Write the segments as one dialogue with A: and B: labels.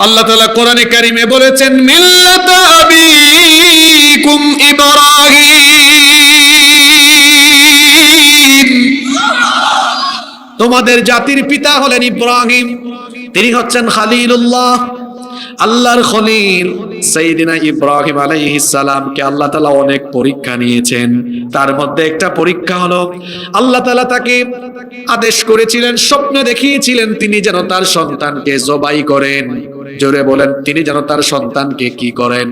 A: আল্লাহ তাআলা কোরআনে কারিমে বলেছেন মিল্লাতা আবিকুম ইব্রাহিম, তোমাদের জাতির পিতা হলেন ইব্রাহিম, তিনি হচ্ছেন খলিলুল্লাহ, আল্লাহর খলিল। সাইয়েদিনা ইব্রাহিম আলাইহিস সালামকে আল্লাহ তাআলা অনেক পরীক্ষা নিয়েছেন। তার মধ্যে একটা পরীক্ষা হলো আল্লাহ তাআলা তাকে আদেশ করেছিলেন, স্বপ্নে দেখিয়েছিলেন তিনি যেন তার সন্তানকে জবাই করেন। জোরে বলেন, তিনি যেন তার সন্তানকে কি করেন?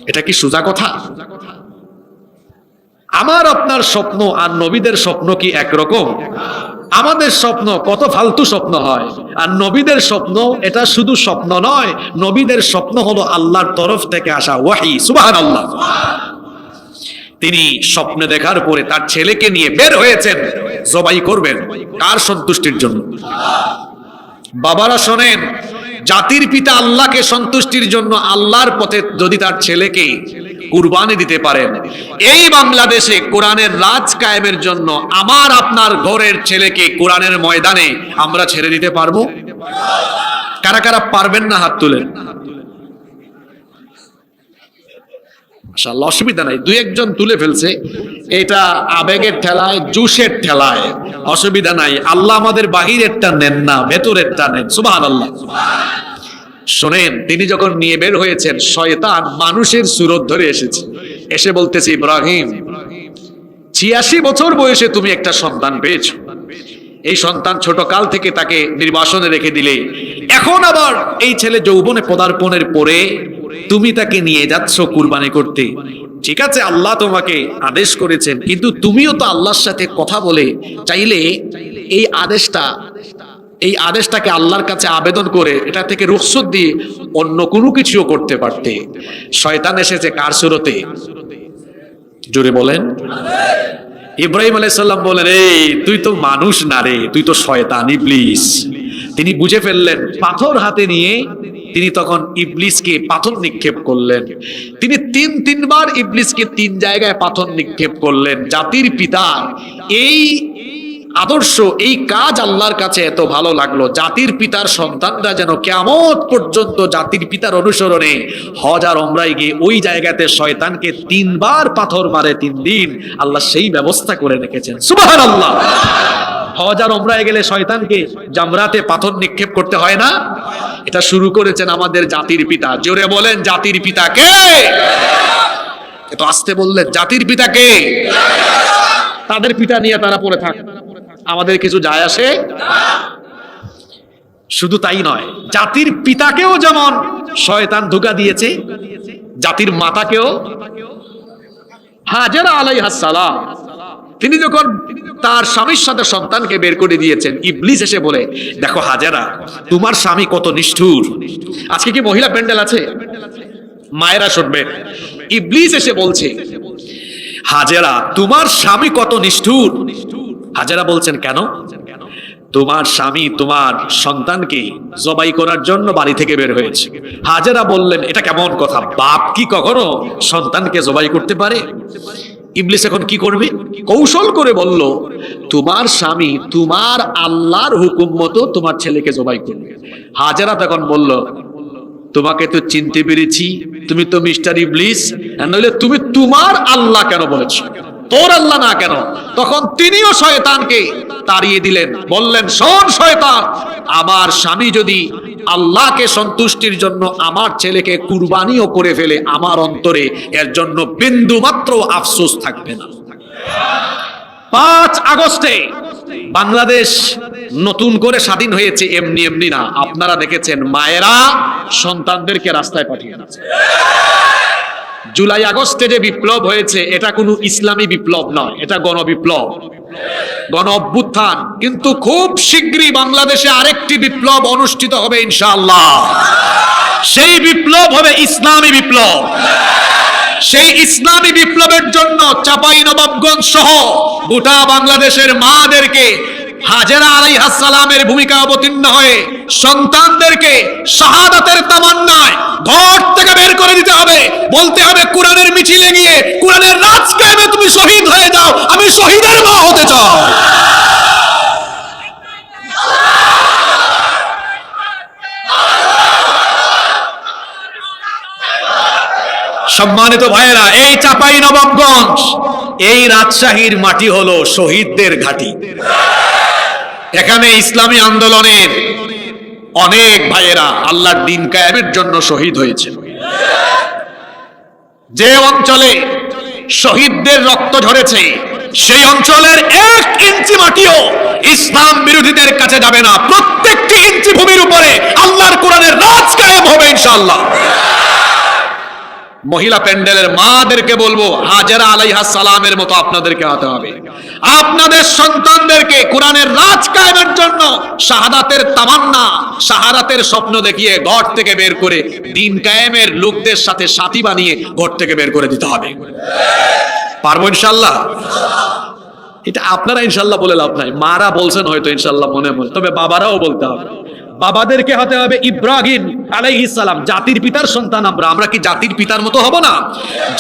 A: এটা কি সোজা কথা? আমার আপনার স্বপ্ন আর নবীদের স্বপ্ন কি একরকম? আমাদের স্বপ্ন কত ফালতু স্বপ্ন হয়, আর নবীদের স্বপ্ন এটা শুধু স্বপ্ন নয়, নবীদের স্বপ্ন হলো আল্লাহর তরফ থেকে আসা ওয়াহী। সুবহানাল্লাহ। তিনি স্বপ্নে দেখার পরে তার ছেলেকে নিয়ে বের হয়েছেন, জবাই করবেন। কার সন্তুষ্টির জন্য? বাবারা শোনেন, জাতির পিতা আল্লাহকে সন্তুষ্টির জন্য আল্লাহর পথে যদি তার ছেলেকে কুরবানি দিতে পারেন, এই বাংলাদেশে কোরআনের রাজ কায়েমের জন্য আমার আপনার ঘরের ছেলেকে কোরআনের ময়দানে আমরা ছেড়ে দিতে পারবো? কারা কারা পারবেন না হাত তুলেন। মাশাআল্লাহ, অসুবিধা নাই, দুই একজন তুলে ফেলছে। এটা আবেগের ঠেলায়, জুসের ঠেলায়, অসুবিধা নাই। আল্লাহ আমাদের বাহিরেরটা নেন না, ভেতরেরটা নেন। সুবহানাল্লাহ। শোনেন, তিনি যখন নিয়ে বের হয়েছেন, শয়তান মানুষের সুরত ধরে এসেছে, এসে বলতেছে, ইব্রাহিম ৮৬ বছর বয়সে তুমি একটা সন্তান পেয়েছো, এই সন্তান ছোট কাল থেকে তাকে নির্বাসনে রেখে দিলে, এখন আবার এই ছেলে যৌবনে পদার্পণের পরে তুমি তাকে নিয়ে যাচ্ছ কুরবানি করতে। ঠিক আছে, আল্লাহ তোমাকে আদেশ করেছেন, কিন্তু তুমিও তো আল্লাহর সাথে কথা বলে চাইলে এই আদেশটাকে আল্লাহর কাছে আবেদন করে এটা থেকে রুখসত দিয়ে অন্য কোনো কিছুও করতে পারতে। শয়তান এসেছে কার সুরতে? জোরে বলেন। ইব্রাহিম আলাইহিস সালাম বলেন, এই তুই তো মানুষ না রে, তুই তো শয়তান, ইবলিস। তিনি বুঝে ফেললেন, পাথর হাতে নিয়ে তিনি তখন ইবলিসকে পাথর নিক্ষেপ করলেন। তিনি তিনবার ইবলিসকে ৩ জায়গায় পাথর নিক্ষেপ করলেন। জাতির পিতা এই আদর্শ, এই কাজ আল্লাহর কাছে এত ভালো লাগলো, জাতির পিতার সন্তানরা যেন কিয়ামত পর্যন্ত জাতির পিতার অনুসরণে হজ আর উমরায় গিয়ে ওই জায়গাতে শয়তানকে ৩ বার পাথর মারে ৩ দিন, আল্লাহ সেই ব্যবস্থা করে রেখেছেন। সুবহানাল্লাহ। হজ আর উমরায় গেলে শয়তানকে জামরাতে পাথর নিক্ষেপ করতে হয় না? এটা শুরু করেছেন আমাদের জাতির পিতা। জোরে বলেন, জাতির পিতা কে? এত আস্তে বললেন, জাতির পিতা কে? তাদের পিতা নিয়ে তারা পড়ে থাকে, আমাদের কিছু যায় আসে না। শুধু তাই নয়, জাতির পিতাকেও যেমন শয়তান ধোঁকা দিয়েছে, জাতির মাতাকেও। হাজেরা আলাইহাস সালাম, তিনি যখন তার স্বামীর সাথে সন্তানকে বের করে দিয়েছেন, ইবলিস এসে বলে, দেখো হাজেরা, তোমার স্বামী কত নিষ্ঠুর। আজকে কি মহিলা প্যান্ডেল আছে? মায়েরা শুনবেন, ইবলিস এসে বলছে, হাজেরা তোমার স্বামী কত নিষ্ঠুর। হাজেরা বলছেন, কেন? তোমার স্বামী তোমার সন্তানকে জবাই করার জন্য বাড়ি থেকে বের হয়েছে। হাজেরা বললেন, এটা কেমন কথা, বাপ কি কখনো সন্তানকে জবাই করতে পারে? ইবলিস এখন কি করবে? কৌশল করে বলল, তোমার স্বামী তোমার আল্লাহর হুকুম মতো তোমার ছেলেকে জবাই করবে। হাজেরা তখন বলল, তোমাকে তো চিনতে পেরেছি, তুমি তো মিস্টার ইবলিস, নইলে তুমি তোমার আল্লাহ কেন বলেছো, তোর আল্লাহ না কেন? তখন তিনিও শয়তানকে তাড়িয়ে দিলেন, বললেন, শোন শয়তান, আমার স্বামী যদি আল্লাহকে সন্তুষ্টির জন্য আমার ছেলেকে কুরবানিও করে ফেলে, আমার অন্তরে এর জন্য বিন্দু মাত্র আফসোস থাকবে না। 5 আগস্টে বাংলাদেশ নতুন করে স্বাধীন হয়েছে, এমনি এমনি না। আপনারা দেখেছেন মায়েরা সন্তানদেরকে রাস্তায় পাঠিয়ে দিয়েছে। জুলাই আগস্টে যে বিপ্লব হয়েছে, এটা কোনো ইসলামী বিপ্লব নয়, এটা গণবিপ্লব, গণ অভ্যুত্থান। কিন্তু খুব শীঘ্রই বাংলাদেশে আরেকটি বিপ্লব অনুষ্ঠিত হবে ইনশাআল্লাহ। সেই বিপ্লব হবে ইসলামী বিপ্লব। সেই ইসলামী বিপ্লবের জন্য চাঁপাইনবাবগঞ্জ সহ গোটা বাংলাদেশের মাদেরকে হাজেরা আলাইহাস সালামের ভূমিকা অবতীর্ণ হয়ে সন্তানদেরকে শাহাদাতের তামান্নায় ঘর থেকে বের করে দিতে হবে। বলতে হবে, কোরআনের মিছিলে গিয়ে কোরআনের রাজ কায়েমে তুমি শহীদ হয়ে যাও, আমি শহীদের মা হতে চাই। সম্মানিত ভাইয়েরা, এই চাঁপাইনবাবগঞ্জ, এই রাজশাহীর মাটি হলো শহীদদের ঘাঁটি। এখানে ইসলামী আন্দোলনের অনেক ভাইয়েরা আল্লাহর দ্বীন কায়েমের জন্য শহীদ হয়েছে। যে অঞ্চলে শহীদদের রক্ত ঝরেছে সেই অঞ্চলের 1 ইঞ্চি মাটিও ইসলাম বিরোধীদের কাছে যাবে না। প্রত্যেকটি ইঞ্চি ভূমির উপরে আল্লাহর কোরআনের রাজ কায়েম হবে ইনশাআল্লাহ। মহিলা প্যান্ডেলের মাদেরকে বলবো, হাজেরা আলাইহিস সালামের মতো আপনাদেরকে হতে হবে। আপনাদের সন্তানদেরকে কোরআনের রাজ কায়েমের জন্য শাহাদাতের তামান্না, শাহাদাতের স্বপ্ন দেখিয়ে ঘর থেকে বের করে দ্বীন কায়েমের লোকদের সাথে সাথী বানিয়ে ঘর থেকে বের করে দিতে হবে। পারবো ইনশাআল্লাহ? এটা আপনারা ইনশাআল্লাহ বলে লাভ নাই, মারা বলছেন হয়তো ইনশাআল্লাহ মনে মনে, তবে বাবারাও বলতে হবে। বাবাদেরকে হতে হবে ইব্রাহিম আলাইহিস সালাম, জাতির পিতার সন্তান। আমরা কি জাতির পিতার মতো হব না?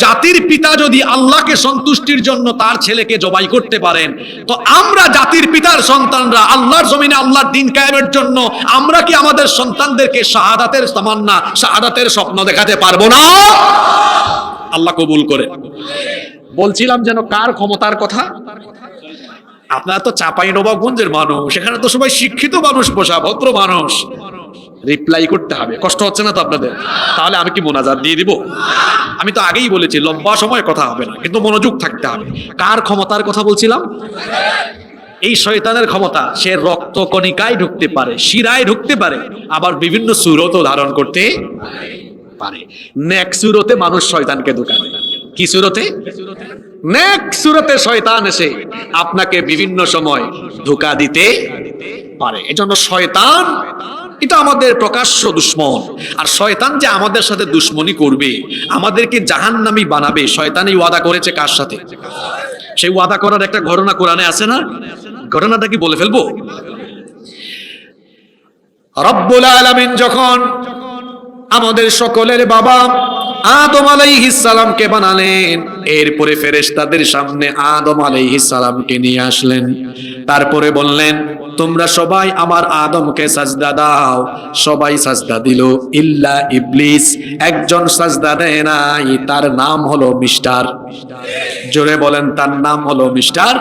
A: জাতির পিতা যদি আল্লাহকে সন্তুষ্টির জন্য তার ছেলেকে জবাই করতে পারেন, তো আমরা জাতির পিতার সন্তানরা আল্লাহর জমিনে আল্লাহর দ্বীন কায়েমের জন্য আমরা কি আমাদের সন্তানদেরকে শাহাদাতের তামান্না, শাহাদাতের স্বপ্ন দেখাতে পারবো না? আল্লাহ কবুল করে। বলছিলাম যেন কার ক্ষমতার কথা। আপনারা তো চাঁপাইনবাবগঞ্জের মানুষ, সেখানে তো সবাই শিক্ষিত মানুষ, বসা ভদ্র মানুষ। রিপ্লাই করতে হবে, কষ্ট হচ্ছে না তো আপনাদের? তাহলে আমি কি মোনাজাত দিয়ে দিব? আমি তো আগেই বলেছি লম্বা সময় কথা হবে না, কিন্তু মনোযোগ থাকতে হবে। কার ক্ষমতার কথা বলছিলাম? এই শয়তানের ক্ষমতা, সে রক্ত কণিকায় ঢুকতে পারে, শিরায় ঢুকতে পারে, আবার বিভিন্ন সুরতও ধারণ করতে পারে। নেক সুরতে মানুষ শয়তানকে ঢুকাবে। কি সুরতে? নেক সুরতে শয়তান এসে আপনাকে বিভিন্ন সময় ধোঁকা দিতে পারে। এজন্য শয়তান এটা আমাদের প্রকাশ্য দুশ্মন। আর শয়তান যে আমাদের সাথে দুশ্মনী করবে, আমাদেরকে জাহান্নামী বানাবে, শয়তানই ওয়াদা করেছে কার সাথে? সেই ওয়াদা করার একটা ঘটনা কোরআনে আছে না? ঘটনাটা কি বলে ফেলবো? রব্বুল আলামিন যখন আমাদের সকলের বাবা আদম আলাইহিস সালামকে বানালেন, এরপরে ফেরেশতাদের সামনে আদম আলাইহিস সালামকে নিয়ে আসলেন। তারপরে বললেন, তোমরা সবাই আমার আদমকে সাজদা দাও। সবাই সাজদা দিল, ইল্লা ইবলিস। একজন সাজদা দেয় নাই, তার নাম হলো মিস্টার। জোরে বলেন, তার নাম হলো মিস্টার।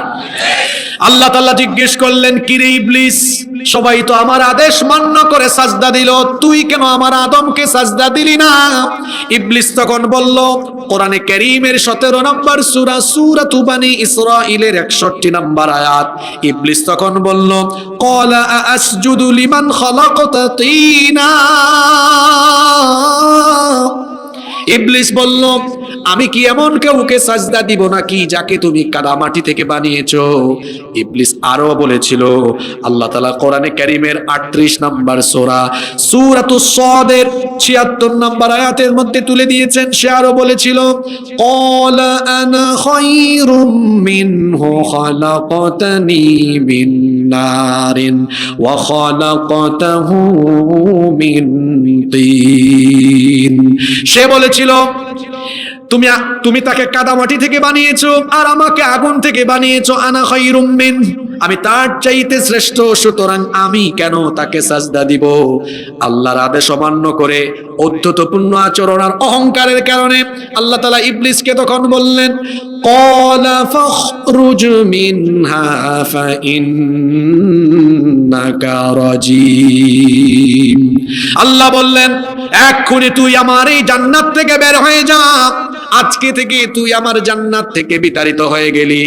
A: আল্লাহ তাআলা জিজ্ঞেস করলেন, কিরে ইবলিস, সবাই তো আমার আদেশ মান্য করে সাজদা দিল, তুই কেন আমার আদমকে সাজদা দিলি না? ইবলিস তখন বলল, কোরআনে কারীমের 17 নম্বর সূরা সূরাতু বনী ইসরাঈলের 61 নম্বর আয়াত। ইবলিস তখন বলল, ক্বালা আসজুদু লিমান খালাকতা তিনা। ইবলিস বলল, আমি কি এমন কাউকে সাজদা দিব নাকি যাকে তুমি কাদামাটি থেকে বানিয়েছো? ইবলিস আরো বলেছিল, আল্লাহ তাআলা কোরআনে কারীমের 38 নম্বর সূরা সূরাতুস সাদের 76 নম্বর আয়াতের মধ্যে তুলে দিয়েছেন। সে আরো বলেছিল, ক্বালা আনা খায়রুম মিনহু খালাকতানি মিন নারিন ওয়া খালাকতাহু মিন তিন। সে বলেছিল, তুমি তাকে কাদামাটি থেকে বানিয়েছো আর আমাকে আগুন থেকে বানিয়েছো। আনা খায়রুম মিন, আমি তার চাইতে শ্রেষ্ঠ, সুতরাং আমি কেন তাকে সাজদা দিব? আল্লাহর আদেশ অমান্য করে অধ্যত্বপূর্ণ আচরণ আর অহংকারের কারণে আল্লাহ তাআলা ইবলিসকে তখন বললেন, ক্বালা ফাখরুজ মিনহা ফাইন্নাকা রাজিম। আল্লাহ বললেন, এক্ষুনি তুই আমার এই জান্নাত থেকে বের হয়ে যা। আজকে থেকে তুই আমার জান্নাত থেকে বিতাড়িত হয়ে গেলি।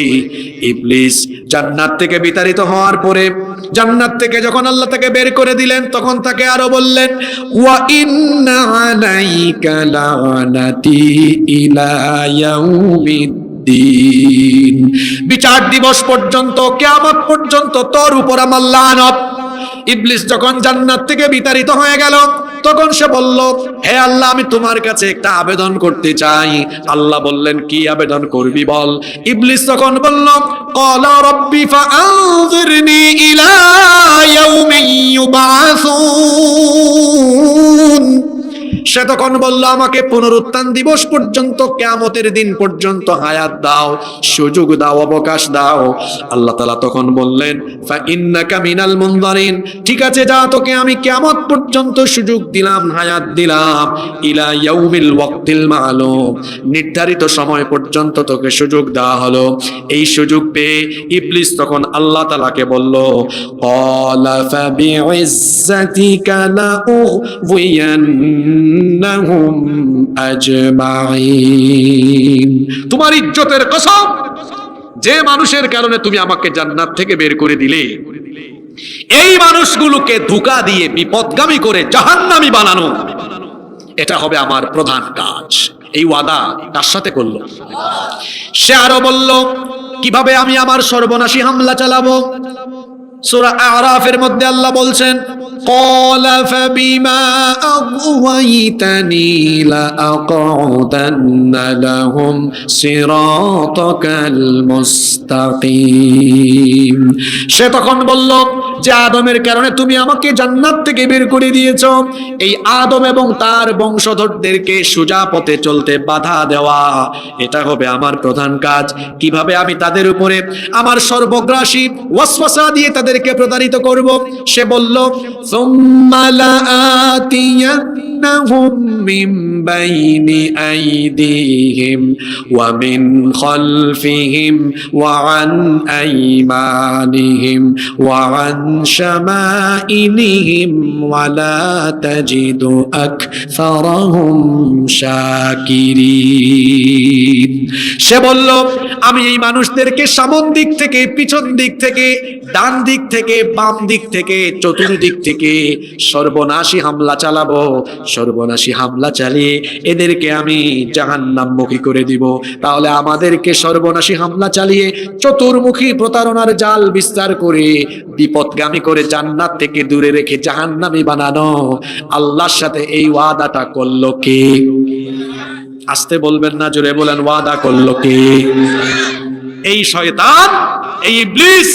A: ইবলিস জান্নাত থেকে বিতাড়িত হওয়ার পরে, জান্নাত থেকে যখন আল্লাহ তাকে বের করে দিলেন, তখন তাকে আরো বললেন, ওয়া ইন্না আলাইকা লানাতি ইলা ইয়াউমিদ্দিন। বিচার দিবস পর্যন্ত, কিয়ামত পর্যন্ত তোর উপর আমার লানত। ইবলিস যখন জান্নাত থেকে বিতাড়িত হয়ে গেল, তখন সে বলল, হে আল্লাহ, আমি তোমার কাছে একটা আবেদন করতে চাই। আল্লাহ বললেন, কি আবেদন করবি বল? ইবলিস তখন বলল, ক্বালা রাব্বি ফাআনযিরনি ইলা ইয়াউমি ইউবআসুন। সে তখন বলল, আমাকে পুনরুত্থান দিবস পর্যন্ত, কিয়ামতের দিন পর্যন্ত হায়াত দাও, সুযোগ দাও, অবকাশ দাও। আল্লাহ তাআলা তখন বললেন, ফা ইন্নাকা মিনাল মুনযারিন, ঠিক আছে যা, তোকে আমি কিয়ামত পর্যন্ত সুযোগ দিলাম, হায়াত দিলাম, ইলা ইয়াউমিল ওয়াক্তিল মালুম, নির্ধারিত সময় পর্যন্ত তোকে সুযোগ দেওয়া হলো। এই সুযোগ পেয়ে ইবলিস তখন আল্লাহ তাআলাকে বলল, ক্বালা ফাবিইজ্জাতিকা লাউযিয়ান্নাহুম আজমাইন, তোমার ইজ্জতের কসম, যে মানুষের কারণে তুমি আমাকে জান্নাত থেকে বের করে দিলে, এই মানুষগুলোকে ধোঁকা দিয়ে বিপদগামী করে জাহান্নামী বানানো, এটা হবে আমার প্রধান কাজ। এই ওয়াদা তার সাথে করলো। সে আরো বলল, কিভাবে আমি আমার সর্বনাশী হামলা চালাবো? সূরা আরাফের মধ্যে আল্লাহ বলছেন, ক্বালা ফাবিমা আগওয়াইতানি লাআকউদান্না লাহুম সিরাতাকাল মুস্তাকিম। সে তখন বলল, যে আদমের কারণে তুমি আমাকে জান্নাত থেকে বের করে দিয়েছ, এই আদম এবং তার বংশধরদেরকে সোজা পথে চলতে বাধা দেওয়া, এটা হবে আমার প্রধান কাজ। কিভাবে আমি তাদের উপরে আমার সর্বগ্রাসী ওয়াসওয়াসা দিয়ে তাদেরকে প্রতারিত করব? সে বলল, সুম্মা লাআতিয়ান্নাহুম মিন বাইনি আইদিহিম ওয়া মিন খালফিহিম ওয়া আন আইমানিহিম ওয়া আন শামাইলিহিম ওয়া লা তাজিদু আকসারাহুম শাকিরিন। সে বলল, আমি এই মানুষদেরকে সামন দিক থেকে, পিছন দিক থেকে, ডান দিক থেকে, বাম দিক থেকে, চতুর্দিক থেকে সর্বনাশী হামলা চালাবো। সর্বনাশী হামলা চালিয়ে এদেরকে আমি জাহান্নামমুখী করে দিব। তাহলে আমাদেরকে সর্বনাশী হামলা চালিয়ে চতুর্মুখী প্রতারণার জাল বিস্তার করে বিপদগামী করে জান্নাত থেকে দূরে রেখে জাহান্নামী বানানো, আল্লাহর সাথে এই ওয়াদাটা করলো কে? আসতে বলবেন না, জোরে বলেন, ওয়াদা করলো কে? এই শয়তান, এই ইবলিস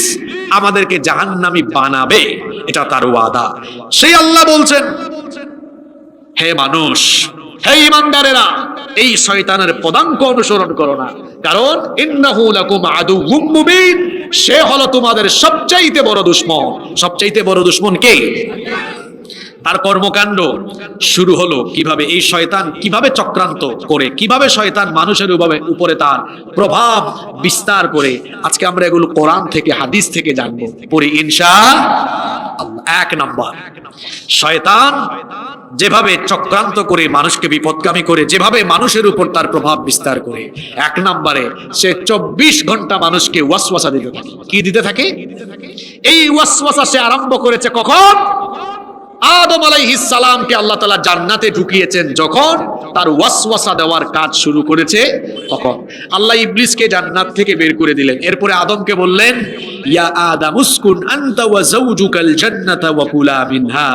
A: আমাদেরকে জাহান্নামী বানাবে, এটা তার ওয়াদা। সেই আল্লাহ বলছেন, হে মানুষ, হে ঈমানদারেরা, এই শয়তানের পদাঙ্ক অনুসরণ করো না, কারণ ইন্নাহু লাকুম আদুউম মুবিন, সে হলো তোমাদের সবচাইতে বড় দুশমন। সবচাইতে বড় দুশমন কে? তার কর্মকাণ্ড শুরু হলো কিভাবে, এই শয়তান কিভাবে চক্রান্ত করে, কিভাবে শয়তান মানুষের উপরে তার প্রভাব বিস্তার করে। আজকে আমরা এগুলো কোরআন থেকে, হাদিস থেকে জানবো, পড়ি ইনশাআল্লাহ। এক নাম্বার, শয়তান যেভাবে চক্রান্ত করে মানুষকে বিপদগামী করে, যেভাবে মানুষের উপর তার প্রভাব বিস্তার করে, এক নম্বরে সে 24 ঘন্টা মানুষকে ওয়াসওয়াসা দিতে থাকে। কি দিতে থাকে? এই ওয়াসওয়াসা সে আরম্ভ করেছে কখন? আদম আলাইহিস সালামকে আল্লাহ তাআলা জান্নাতে ঢুকিয়েছেন যখন তার ওয়াসওয়াসা দেওয়ার কাজ শুরু করেছে, তখন আল্লাহ ইবলিসকে জান্নাত থেকে বের করে দিলেন। এরপরে আদমকে বললেন, ইয়া আদম উসকুন আনতা ওয়া যাওজুকাল জান্নাতা ওয়া কুলা মিনহা,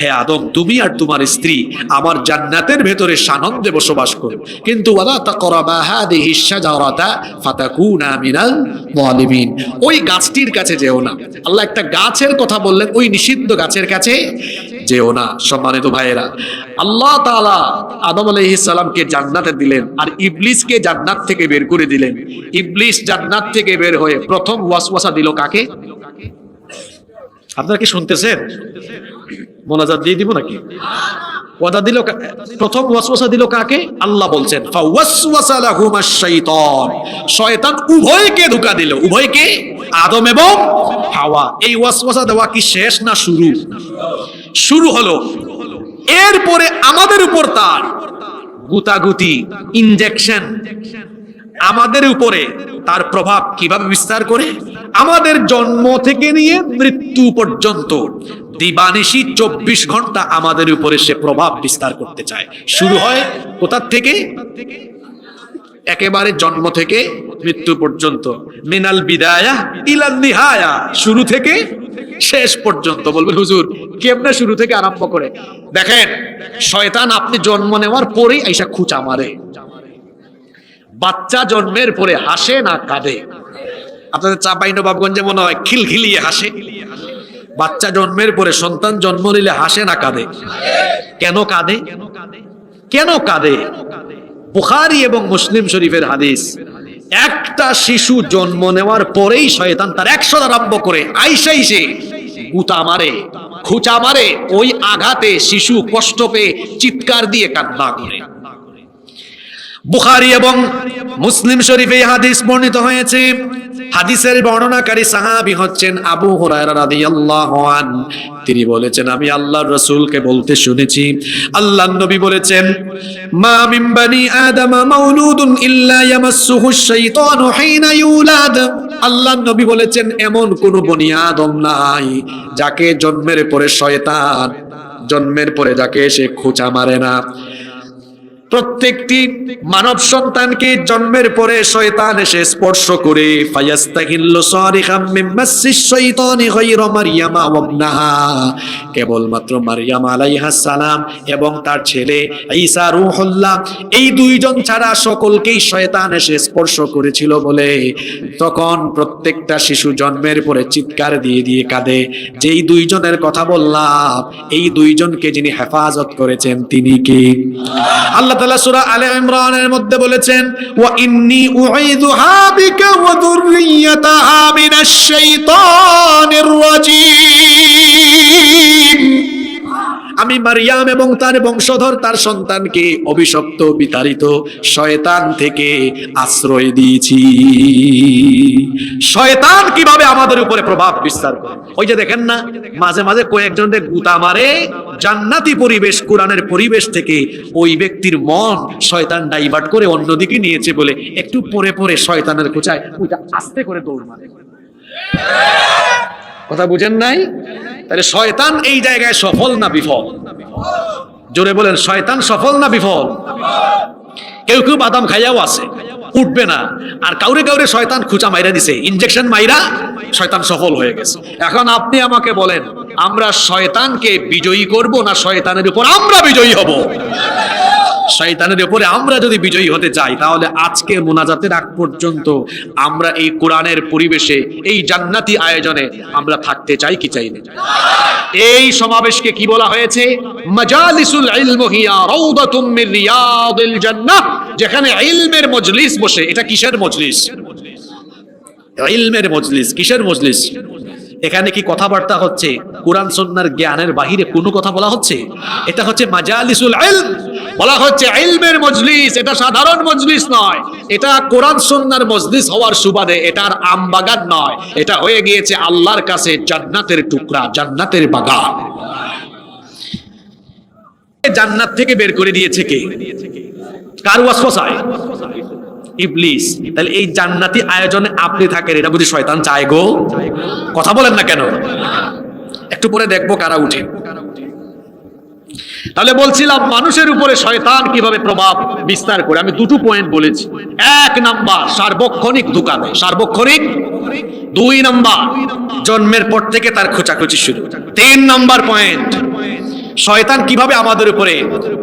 A: হে আদম, তুমি আর তোমার স্ত্রী আমার জান্নাতের ভেতরে সানন্দে বসবাস করো, কিন্তু ওয়ালা তাকরাবা হাদিহিশ শাজারাতা ফাতাকুনা মিনাল যালিমিন, ওই গাছটির কাছে যেও না। আল্লাহ একটা গাছের কথা বললেন, ওই নিষিদ্ধ গাছের কাছে যেও না। সম্মানিত ভাইয়েরা, আল্লাহ তাআলা আদম আলাইহিস সালামকে জান্নাতে দিলেন আর ইবলিসকে জান্নাত থেকে বের করে দিলেন। ইবলিস জান্নাত থেকে বের হয়ে প্রথম ওয়াসওয়াসা দিল কাকে? আপনারা কি শুনতেছেন? মোনাজাত দিয়ে দিব নাকি? ওয়াদা দিল, প্রথম ওয়াসওয়াসা দিল কাকে? আল্লাহ বলছেন, ফাওয়াসওয়াসা লাহুমাশ শাইতান, শয়তান উভয়কে ধোঁকা দিল। উভয়কে? আদম এবং হাওয়া। এই ওয়াসওয়াসা দেওয়া কি শেষ না শুরু? শুরু হলো। এরপরে আমাদের উপর তার গুতাগুতি, ইনজেকশন, আমাদের উপরে তার প্রভাব কিভাবে বিস্তার করে, আমাদের জন্ম থেকে নিয়ে মৃত্যু পর্যন্ত দিবানিশি 24 ঘন্টা আমাদের উপরে সে প্রভাব বিস্তার করতে চায়। শুরু হয় কোথা থেকে? একেবারে জন্ম থেকে মৃত্যু পর্যন্ত, মিনাল বিদায়া ইলান নিহায়া, শুরু থেকে শেষ পর্যন্ত। বলবেন হুজুর কেমনে শুরু থেকে আরম্ভ করে? দেখেন, শয়তান আপনি জন্ম নেওয়ার পরেই আইসা খুঁচা মারে। বাচ্চা জন্মের পরে হাসে না কাঁদে? আপনাদের চাঁপাইনবাবগঞ্জে মনে হয় খিলখিলিয়ে হাসে। বাচ্চা জন্মের পরে, সন্তান জন্ম নিলে হাসে না কাঁদে? কেন কাঁদে? কেন কাঁদে? বুখারী এবং মুসলিম শরীফের হাদিস, একটা শিশু জন্ম নেওয়ার পরেই শয়তান তার 100 আরম্ভ করে আইসে গুতা মারে, খুঁচা মারে, ওই আঘাতে শিশু কষ্ট পেয়ে চিৎকার দিয়ে কান্না করে। বুখারী এবং মুসলিম শরীফে এই হাদিস বর্ণিত হয়েছে। হাদিসের বর্ণনাকারী সাহাবী হচ্ছেন আবু হুরায়রা রাদিয়াল্লাহু আনহু। তিনি বলেছেন, আমি আল্লাহর রাসূলকে বলতে শুনেছি, আল্লাহর নবী বলেছেন, মা মিন বানি আদম মাউলুদুন ইল্লা ইয়ামাসসুহুশ শাইতানু হিনা ইউলাদ। আল্লাহর নবী বলেছেন, এমন কোন বনি আদম নাই যাকে জন্মের পরে শয়তান জন্মের পরে যাকে সে খোঁচা মারে না। প্রত্যেকটি মানব সন্তানকে জন্মের পরে শয়তান এসে স্পর্শ করে, ফায়াস্তাহিল্লু সারিখাম মিন মাসসিশ শাইতানি গায়রা মারইয়ামা ওয়া ইবনাহা, কেবলমাত্র মারইয়াম আলাইহাস সালাম এবং তার ছেলে ঈসা রূহুল্লাহ, এই দুইজন ছাড়া সকলকেই শয়তান এসে স্পর্শ করেছিল বলে তখন প্রত্যেকটা শিশু জন্মের পরে চিৎকার দিয়ে দিয়ে কাঁদে। যেই দুইজনের কথা বললাম, এই দুইজনকে যিনি হেফাজত করেছেন তিনি কি? আল্লাহ তাআলা সূরা আলে ইমরানের মধ্যে বলেছেন, ওয়া ইন্নী উঈযুহা বিকা ওয়া যুররিয়াতাহা মিনাশ শাইতানির রাজীম। আমি মারইয়াম এবং তার বংশধর, তার সন্তানকে অভিশপ্ত বিতাড়িত শয়তান থেকে আশ্রয় দিয়েছি। শয়তান কিভাবে আমাদের উপরে প্রভাব বিস্তার করে? ওই যে দেখেন না, মাঝে মাঝে কয়েকজনের গুতা মারে, জান্নাতি পরিবেশ, কোরআনের পরিবেশ থেকে ওই ব্যক্তির মন শয়তান ডাইভার্ট করে অন্যদিকে নিয়েছে বলে একটু পরে পরে শয়তানের খোঁচায় ওইটা আস্তে করে দৌড় মারে। কথা বুঝেন নাই? তাহলে শয়তান এই জায়গায় সফল না বিফল? জোরে বলেন, শয়তান সফল না বিফল? কেউ কেউ বাদাম খাইয়াও আছে, উঠবে না, আর কাউরে কাউরে শয়তান খুঁচা মাইরা দিছে, ইনজেকশন মাইরা শয়তান সফল হয়ে গেছে। এখন আপনি আমাকে বলেন, আমরা শয়তানকে বিজয়ী করব না শয়তানের উপর আমরা বিজয়ী হব? শয়তানের উপরে আমরা যদি বিজয়ী হতে চাই, তাহলে আজকে মোনাজাতের আগ পর্যন্ত আমরা এই কোরআনের পরিবেশে, এই জান্নাতি আয়োজনে আমরা থাকতে চাই কি চাই না? এই সমাবেশকে কি বলা হয়েছে? মাজালিসুল ইলম হিয়া রাউদাতুম মির রিয়াদিল জান্নাহ। যেখানে ইলমের মজলিস বসে। এটা কিসের মজলিস? ইলমের মজলিস। কিসের মজলিস? এখানে কি কথাবার্তা হচ্ছে? কোরআন সুন্নাহর জ্ঞানের বাহিরে কোনো কথা বলা হচ্ছে? এটা হচ্ছে মাজালিসুল ইলম, বলা হচ্ছে ইলমের মজলিস। এটা সাধারণ মজলিস নয়, এটা কোরআন সুন্নাহর মজলিস হওয়ার সুবাদে এটার আমবাগান নয়, এটা হয়ে গিয়েছে আল্লাহর কাছে জান্নাতের টুকরা, জান্নাতের বাগান। জান্নাত থেকে বের করে দিয়েছে কে? কার ওয়াসওয়াসায়? ইবলিস। তাহলে এই জান্নাতি আয়োজনে আপনি থাকেন, এটা বুঝি শয়তান চায় গো? কথা বলেন না কেন? একটু পরে দেখবো কারা উঠে। তাহলে বলছিলাম মানুষের উপরে শয়তান কিভাবে প্রভাব বিস্তার করে। আমি দুটো পয়েন্ট বলেছি। এক নাম্বার, সার্বক্ষণিক ধোঁকা দেয়, সার্বক্ষণিক। দুই নাম্বার, জন্মের পর থেকে তার খোঁচাখুচি শুরু। তিন নাম্বার পয়েন্ট, শয়তান কিভাবে আমাদের উপরে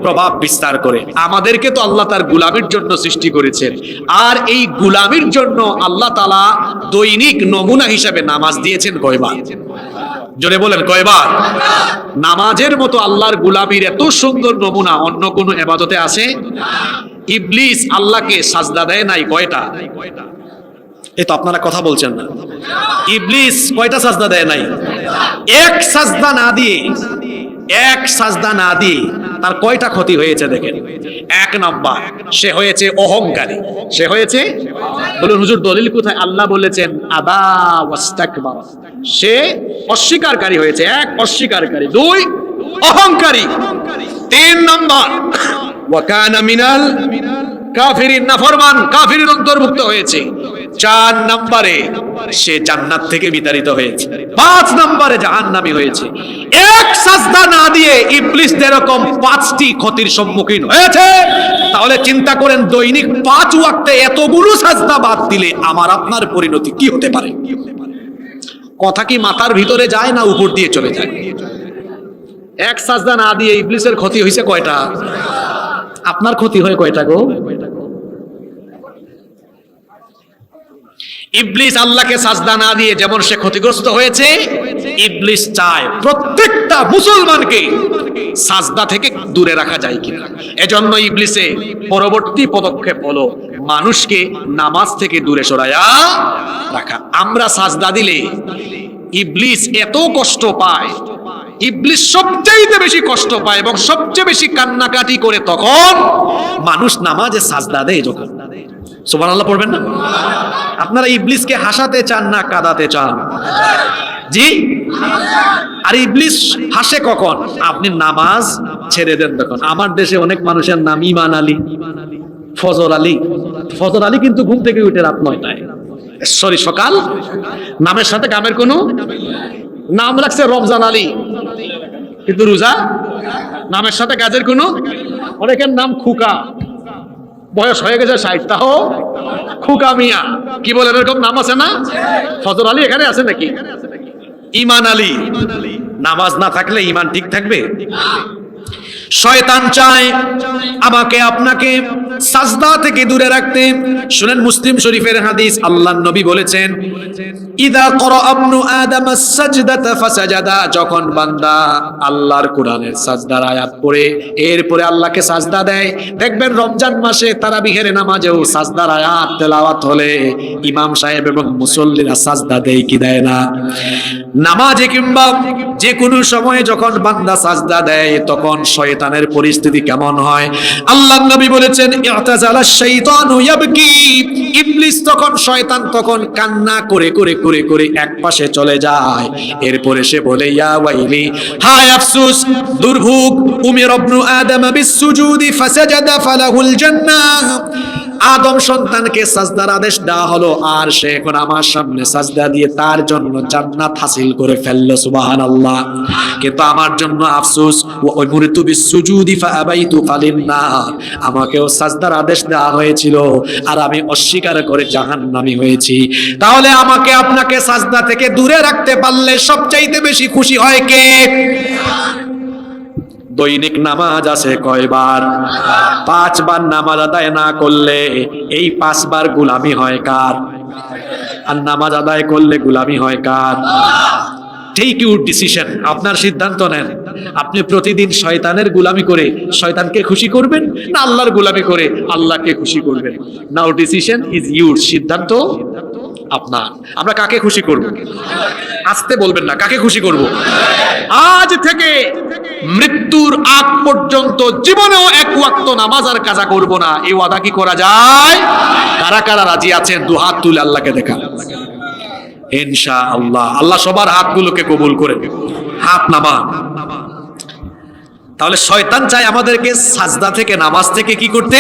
A: প্রভাব বিস্তার করে। আমাদেরকে তো আল্লাহ তার গোলামির জন্য সৃষ্টি করেছেন, আর এই গোলামির জন্য আল্লাহ তাআলা দৈনিক নমুনা হিসাবে নামাজ দিয়েছেন কয়বার? জোরে বলেন কয়বার? নামাজের মতো আল্লাহর গোলামির এত সুন্দর নমুনা অন্য কোন ইবাদতে আছে? ইবলিস আল্লাহকে সাজদা দেয় নাই কয়টা? এই তো আপনারা কথা বলছেন না। ইবলিস কয়টা সাজদা দেয় নাই? এক সাজদা না দিয়ে তার কয়টা ক্ষতি হয়েছে দেখেন। এক নাম্বার, সে হয়েছে অহংকারী। সে হয়েছে, বলুন হুজুর দলিল কোথায়? আল্লাহ বলেছেন আবা ওয়াস্তাকবার, সে অস্বীকারী হয়েছে। এক, অস্বীকারী। দুই, অহংকারী। তিন নাম্বার, ওয়া কানা মিনাল কাফিরিন, নাফরমান, কাফিরের অন্তর্ভুক্ত হয়েছে। চার নম্বরে সে জান্নাত থেকে বিতাড়িত হয়েছে। পাঁচ নম্বরে জাহান্নামী হয়েছে। এক সাজদা না দিয়ে ইবলিস এরকম পাঁচটি ক্ষতির সম্মুখীন হয়েছে। তাহলে চিন্তা করেন, দৈনিক 5 ওয়াক্তে এতগুলো সাজদা বাদ দিলে আমার আপনার পরিণতি কি হতে পারে? কথা কি মাথার ভিতরে যায় না উপর দিয়ে চলে যায়? এক সাজদা না দিয়ে ইবলিসের ক্ষতি হয়েছে কয়টা? আপনার ক্ষতি হয় কয়টা গো? ইবলিস আল্লাহকে সাজদা না দিয়ে যেমন সে ক্ষতিগ্রস্ত হয়েছে, ইবলিস চায় প্রত্যেকটা মুসলমানকে সাজদা থেকে দূরে রাখা যায় কিনা। এজন্য ইবলিসে পরবর্তী পদক্ষেপ হলো মানুষকে নামাজ থেকে দূরে সরায়া রাখা। আমরা সাজদা দিলে ইবলিস এত কষ্ট পায়, ইবলিস সবচেয়ে বেশি কষ্ট পায় এবং সবচেয়ে বেশি কান্নাকাটি করে তখন মানুষ নামাজে সাজদা দেয় যখন। সুবহানাল্লাহ পড়বেন না? আপনারা ইবলিসকে হাসাতে চান না কাঁদাতে চান? জি। আর ইবলিস হাসে কখন? আপনি নামাজ ছেড়ে দেন তখন। আমার দেশে অনেক মানুষের নাম ইমান আলী, ফজর আলী। ফজর আলী কিন্তু ঘুম থেকে উঠে রাত 9টায়, সরি সকাল, নামের সাথে কামের কোনো নাম রাখছে রমজান আলী, কিন্তু রোজা নামের সাথে কাজের কোনো। অনেকের নাম খুকা, বয়স হয়ে গেছে 60, তাও খুকা মিয়া। কি বলে এরকম নাম আছে না? ফজর আলী এখানে আছে নাকি? ইমান আলী। নামাজ না থাকলে ইমান ঠিক থাকবে? শয়তান চায় আমাকে আপনাকে সাজদা থেকে দূরে রাখতে। শুনেন মুসলিম শরীফের হাদিস, আল্লাহর নবী বলেছেন, ইদা ক্বারা ইবনু আদম আস-সাজদাতা ফাসাজাদা, যখন বান্দা আল্লাহর কোরআনের সাজদার আয়াত পড়ে এরপরে আল্লাহকে সাজদা দেয়। দেখবেন রমজান মাসে তারাবিহের নামাজেও সাজদার আয়াত তেলাওয়াত হলে ইমাম সাহেব এবং মুসল্লিরা সাজদা দেয় কি দেয় না? নামাজে কিংবা যে কোনো সময়ে যখন বান্দা সাজদা দেয় তখন শয়তানের পরিস্থিতি কেমন হয়? আল্লাহর নবী বলেছেন, ইআতাজালা শাইতানু ইয়াবকি, ইবলিস তখন, শয়তান তখন কান্না করে করে করে করে এক পাশে চলে যায়। এরপরে সে বলে, ইয়া ওয়াইলি, হায় আফসোস, দুর্ভোগ, উমির ইবনু আদম বিসসুজুদি ফাসাজাদা ফালাহুল জান্নাহ, আদম সন্তানকে সাজদার আদেশ দেওয়া হলো আর সে এখন আমার সামনে সাজদা দিয়ে তার জন্য জান্নাত হাসিল করে ফেললো। সুবহানাল্লাহ। কিন্তু আমার জন্য আফসোস, ওয়া উমিরতু বিসসুজুদি ফাআবাইতু ফালিন্নার, আমাকেও সাজদার আদেশ দেওয়া হয়েছিল আর আমি অস্বীকার করে জাহান্নামী হয়েছি। তাহলে আমাকে আপনাকে সাজদা থেকে দূরে রাখতে পারলে সবচাইতে বেশি খুশি হয় কে? দৈনিক নামাজ আছে কয়বার? 5 বার নামাজ আদায় না করলে এই 5 বার গোলামি হয় কার? আর নামাজ আদায় করলে গোলামি হয় কার? টেক ইউর ডিসিশন, আপনার সিদ্ধান্ত নেন। আপনি প্রতিদিন শয়তানের গোলামি করে শয়তানকে খুশি করবেন না আল্লাহর গোলামি করে আল্লাহকে খুশি করবেন? নাও ডিসিশন ইজ ইউর, সিদ্ধান্ত আপনার। আমরা কাকে খুশি করব? আসতে বলবেন না, কাকে খুশি করব? আজ থেকে মৃত্যুর আগ পর্যন্ত জীবনেও 1 ওয়াক্ত নামাজ আর কাজা করব না, এই ওয়াদা কি করা যায়? কারা কারা রাজি আছেন দুহাত তুলে আল্লাহকে দেখা? ইনশাআল্লাহ। আল্লাহ সবার হাতগুলোকে কবুল করে। হাত নামান। তাহলে শয়তান চায় আমাদেরকে সাজদা থেকে, নামাজ থেকে কি করতে?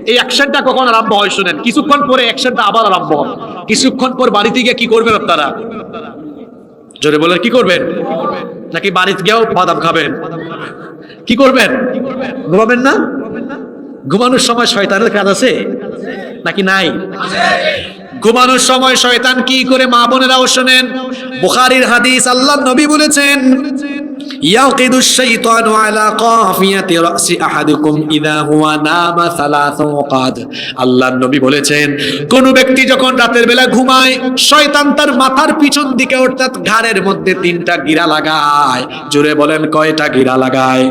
A: এই অ্যাকশনটা কখন আরম্ভ হয় শুনেন, কিছুক্ষণ পরে অ্যাকশনটা আবার আরম্ভ হবে। কিছুক্ষণ পর বাড়িতে গিয়ে কি করবেন আপনারা? জোরে বলেন, কি করবেন? নাকি বাড়িতে গিয়েও বাদাম খাবেন? কি করবেন? ঘুমাবেন না? ঘুমানোর সময় শয়তানের কাজ আছে নাকি নাই? ঘুমানোর সময় শয়তান কি করে? মা বোনেরাও শোনেন, বুখারীর হাদিস, আল্লাহর নবী বলেছেন, ইয়াকিদুশ শাইতানু আলা কাফিয়াতি রাসি আহাদিকুম ইযা হুয়া নামা সালাসু ওয়াকাদ। আল্লাহর নবী বলেছেন, কোন ব্যক্তি যখন রাতের বেলা ঘুমায় শয়তান তার মাথার পিছন দিকে অর্থাৎ ঘাড়ের মধ্যে 3টা গিরা লাগায়। জোরে বলেন, কয়টা গিরা লাগায়?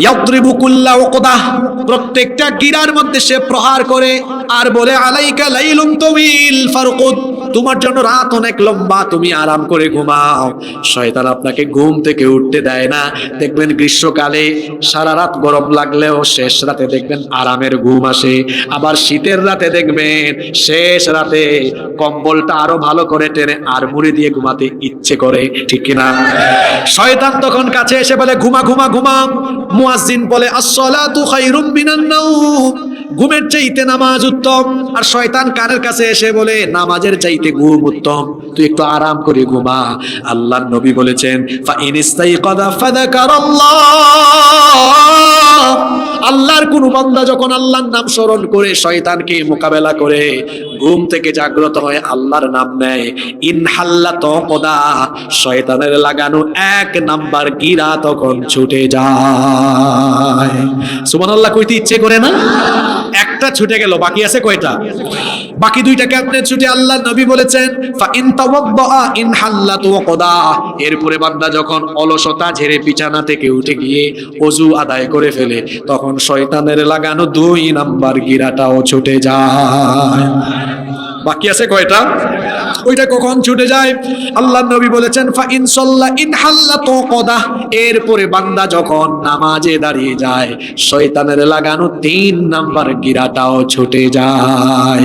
A: ইয়াদরিবু কুল্লা ওয়াকদাহ, প্রত্যেকটা গিরার মধ্যে সে প্রহার করে আর বলে, আলাইকা লাইলুম তাওয়িল ফারকুদ, তোমার জন্য রাত অনেক লম্বা, তুমি আরাম করে ঘুমাও। শয়তান আপনাকে ঘুম থেকে উঠতে দেয় না। দেখবেন গ্রীষ্মকালে সারা রাত গরম লাগলেও শেষ রাতে দেখবেন আরামের ঘুম আসে। আবার শীতের রাতে দেখবেন শেষ রাতে কম্বলটা আরো ভালো করে টেনে আর মুড়ি দিয়ে ঘুমাতে ইচ্ছে করে, ঠিক কিনা? শয়তান তখন কাছে এসে বলে, ঘুমা ঘুমা ঘুমা। মুয়াজ্জিন বলে, আস-সালাতু খায়রুম মিনান নাওম, ঘুমের চাইতে নামাজ উত্তম। আর শয়তান কানের কাছে এসে বলে, নামাজের চাইতে ঘুম উত্তম, তুই একটু আরাম করে ঘুমা। আল্লাহর নবী বলেছেন, ফা ইনিস্তাইকাযা ফাযাকারাল্লাহ, আল্লাহর কোন বান্দা যখন আল্লাহর নাম স্মরণ করে শয়তানকে মোকাবেলা করে ঘুম থেকে জাগ্রত হয়ে আল্লাহর নাম নেয়, ইনহাল্লা তাকদা, শয়তানের লাগানো 1 নাম্বার গিরা তখন ছুটে যায়। সুবহানাল্লাহ কইতে ইচ্ছে করে না? একটা ছুটে গেল, বাকি আছে কয়টা? বাকি দুইটাকে আপনি ছুটে আল্লাহ নবী বলেছেন ফা ইন তাওয়াদ্দা ইন হাল্লাত ওয়াকদা, এরপরে বান্দা যখন অলসতা ঝেড়ে বিছানা থেকে উঠে গিয়ে ওযু আদায় করে ফেলে তখন শয়তানের লাগানো 2 নাম্বার গিরাটাও ছুটে যায়। বাকি আছে কয়টা? ওইটা কখন ছুটে যায়? আল্লাহ নবী বলেছেন ফা ইন সাল্লা ইন হাল্লাত ওয়াকদা, এরপরে বান্দা যখন নামাজে দাঁড়িয়ে যায় শয়তানের লাগানো 3 নাম্বার গিরাটাও ছুটে যায়।